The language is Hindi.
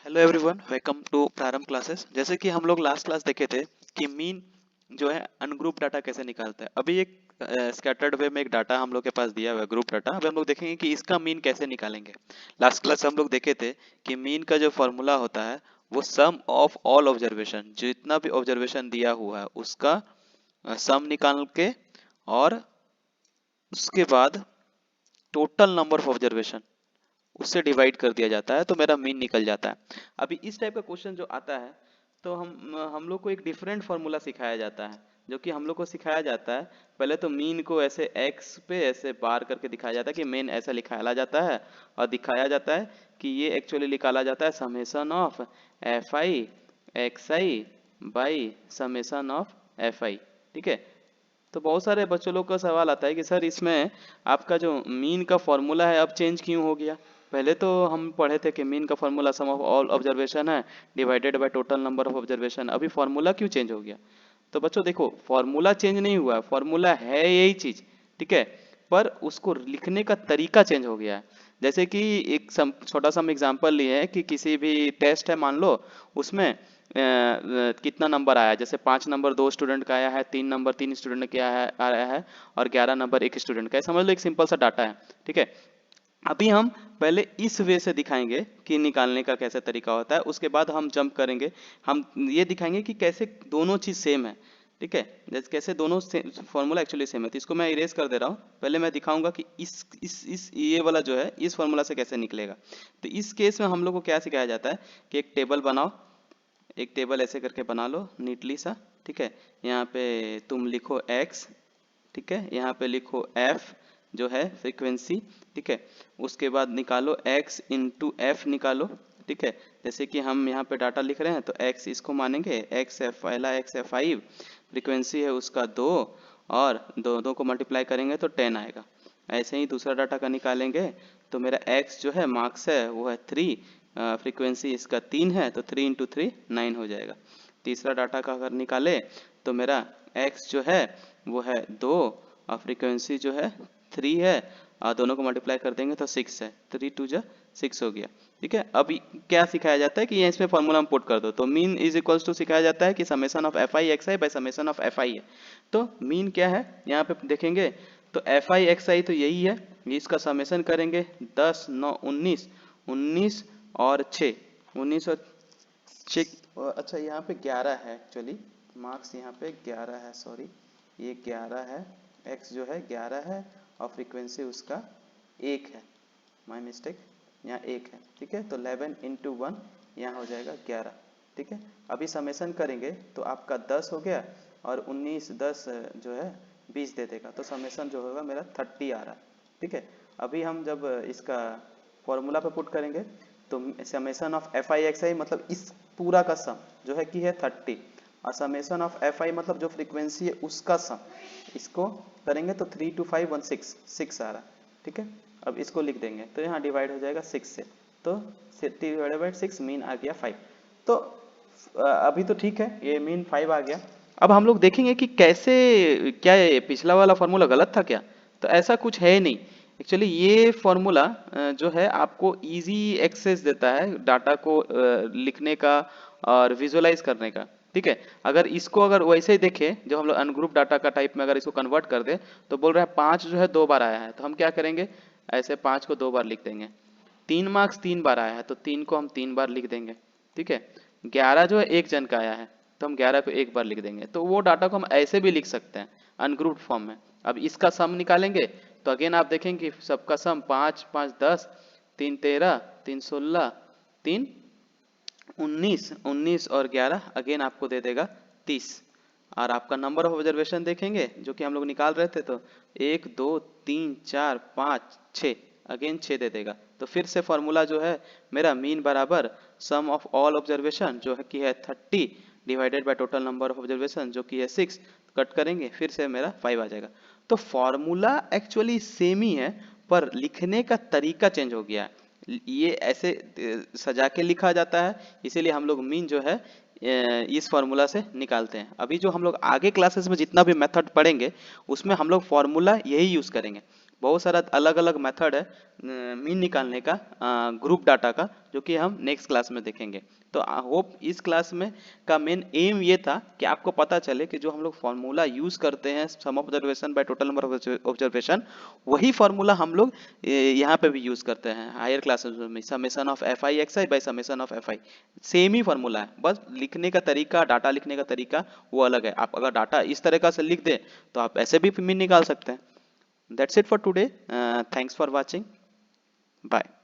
हेलो एवरीवन, वेलकम टू प्रारंभ क्लासेस। जैसे कि हम लोग लास्ट क्लास देखे थे कि मीन जो है अनग्रुप डाटा कैसे निकालता है। अभी एक स्कैटर्ड वे में एक डाटा हम लोग के पास दिया हुआ है, ग्रुप डाटा। अभी हम लोग देखेंगे कि इसका मीन कैसे निकालेंगे। लास्ट क्लास हम लोग देखे थे कि मीन का जो फॉर्मूला होता है वो सम ऑफ ऑल ऑब्जर्वेशन, जितना भी ऑब्जर्वेशन दिया हुआ है उसका सम निकाल के और उसके बाद टोटल नंबर ऑफ ऑब्जर्वेशन उससे डिवाइड कर दिया जाता है तो मेरा मीन निकल जाता है। अभी इस टाइप का क्वेश्चन जो आता है तो हम लोग को एक डिफरेंट फॉर्मूला सिखाया जाता है, जो कि हम लोग को सिखाया जाता है। पहले तो मीन को ऐसे एक्स पे ऐसे बार करके दिखाया जाता है कि मीन ऐसा निकाला जाता है और दिखाया जाता है कि ये एक्चुअली निकाला जाता है summation of F I X I by summation of F आई। ठीक है, तो बहुत सारे बच्चों लोग का सवाल आता है कि सर इसमें आपका जो मीन का फॉर्मूला है अब चेंज क्यों हो गया। पहले तो हम पढ़े थे कि मीन का formula sum of all observation है divided by total number of observation. अभी फॉर्मूला क्यों चेंज हो गया? तो बच्चों देखो, फॉर्मूला चेंज नहीं हुआ, फॉर्मूला है यही चीज। ठीक है, पर उसको लिखने का तरीका चेंज हो गया है। जैसे कि एक छोटा सा हम एग्जांपल लिए हैं कि किसी भी टेस्ट है, मान लो उसमें कितना नंबर आया है। जैसे 5 नंबर 2 स्टूडेंट का आया है, 3 नंबर 3 स्टूडेंट का आया है और 11 नंबर 1 स्टूडेंट का है। समझ लो एक सिंपल सा डाटा है। ठीक है, अभी हम पहले इस वे से दिखाएंगे कि निकालने का कैसे तरीका होता है, उसके बाद हम जंप करेंगे। हम ये दिखाएंगे कि कैसे दोनों चीज सेम है। ठीक है, जैसे कैसे दोनों फॉर्मूला एक्चुअली सेम है। तो इसको मैं इरेज कर दे रहा हूँ, पहले मैं दिखाऊंगा कि इस ये वाला जो है इस फॉर्मूला से कैसे निकलेगा। तो इस केस में हम लोग को क्या सिखाया जाता है कि एक टेबल बनाओ, एक टेबल ऐसे करके बना लो नीटली सा। ठीक है, यहाँ पे तुम लिखो x, ठीक है, यहाँ पे लिखो f जो है फ्रीक्वेंसी। ठीक है, उसके बाद निकालो x इंटू एफ निकालो। ठीक है, जैसे कि हम यहाँ पे डाटा लिख रहे हैं तो x इसको मानेंगे, x है पहला, x है 5, फ्रीक्वेंसी है उसका 2 और दो को मल्टीप्लाई करेंगे तो 10 आएगा। ऐसे ही दूसरा डाटा का निकालेंगे तो मेरा x जो है मार्क्स है वो है 3, फ्रीक्वेंसी इसका 3 है तो 3 इंटू 3 9 हो जाएगा। तीसरा डाटा का अगर निकाले तो मेरा x जो है वो है 2 और फ्रीक्वेंसी जो है 3 है और दोनों को मल्टीप्लाई कर देंगे तो 6 है, 3 टू जा 6 हो गया। ठीक है, अभी क्या सिखाया जाता है कि ये इसमें फॉर्मूला हम पुट कर दो तो मीन इज इक्वल्स टू सिखाया जाता है कि summation of F I X I by summation of F आई है। तो मीन क्या है यहाँ पे देखेंगे तो एफ आई एक्स आई तो यही है, इसका समेशन करेंगे 10 9 19, 19 और 6, 19 और 6। अच्छा यहाँ पे 11 है एक्चुअली, मार्क्स यहाँ पे 11 है, सॉरी ये 11 है, एक्स जो है 11 है और फ्रीक्वेंसी उसका 1 है, माय मिस्टेक, यहाँ 1 है। ठीक है, तो 11 इंटू 1 यहाँ हो जाएगा 11। ठीक है, अभी समेशन करेंगे तो आपका 10 हो गया और 19 10 जो है 20 दे देगा, तो समेशन जो होगा मेरा 30 आ रहा है। ठीक है, अभी हम जब इसका फॉर्मूला पे पुट करेंगे तो summation of F I X I मतलब इस पूरा का सम जो है कि है 30 और समेशन ऑफ एफ आई मतलब जो फ्रीक्वेंसी है उसका सम, इसको करेंगे तो 3 टू 5 1 6 आ रहा। ठीक है, अब इसको लिख देंगे तो यहाँ डिवाइड हो जाएगा 6 से, तो 30/6 मीन आ गया 5। तो अभी तो ठीक है, ये मीन 5 आ गया। अब हम लोग देखेंगे कि कैसे, क्या ये पिछला वाला फॉर्मूला गलत था क्या? तो ऐसा कुछ है नहीं। एक्चुअली ये फॉर्मूला जो है आपको इजी एक्सेस देता है डाटा को लिखने का और विजुअलाइज करने का। ठीक है, अगर इसको अगर वैसे ही देखें जो हम लोग अनग्रुप डाटा का टाइप में अगर इसको कन्वर्ट कर दे तो बोल रहा है 5 जो है 2 बार आया है, तो हम क्या करेंगे, ऐसे 5 को 2 बार लिख देंगे। 3 मार्क्स 3 बार आया है तो 3 को हम 3 बार लिख देंगे। ठीक है, 11 जो है एक जन का आया है तो हम 11 को एक बार लिख देंगे। तो वो डाटा को हम ऐसे भी लिख सकते हैं अनग्रुप्ड फॉर्म में। अब इसका सम निकालेंगे तो अगेन आप देखेंगे कि सबका सम 5 5 10, 3 13, 3 16, 3 19, 19 और 11 अगेन आपको दे देगा 30। और आपका नंबर ऑफ ऑब्जर्वेशन देखेंगे जो कि हम लोग निकाल रहे थे तो 1 2 3 4 5 6, अगेन 6 दे देगा। तो फिर से फॉर्मूला जो है मेरा मीन बराबर सम ऑफ ऑल ऑब्जर्वेशन जो है कि है 30 divided by total number of observation जो कि है 6, कट करेंगे फिर से मेरा 5 आ जाएगा। तो फॉर्मूला एक्चुअली सेम ही है पर लिखने का तरीका चेंज हो गया है। ये ऐसे सजा के लिखा जाता है, इसीलिए हम लोग मीन जो है इस फॉर्मूला से निकालते हैं। अभी जो हम लोग आगे क्लासेस में जितना भी मेथड पढ़ेंगे उसमें हम लोग फॉर्मूला यही यूज करेंगे। बहुत सारा अलग अलग मेथड है मीन निकालने का ग्रुप डाटा का, जो कि हम नेक्स्ट क्लास में देखेंगे। तो आई होप इस क्लास में का मेन एम ये था कि आपको पता चले कि जो हम लोग फॉर्मूला यूज करते हैं sum observation by total number of observation, वही फॉर्मूला हम लोग यहाँ पे भी यूज करते हैं हायर क्लासेस में, summation of F I X I by summation of F I. Same ही फॉर्मूला है, बस लिखने का तरीका, डाटा लिखने का तरीका वो अलग है। आप अगर डाटा इस तरह का से लिख दे तो आप ऐसे भी मीन निकाल सकते हैं। That's it for today. Thanks for watching. Bye.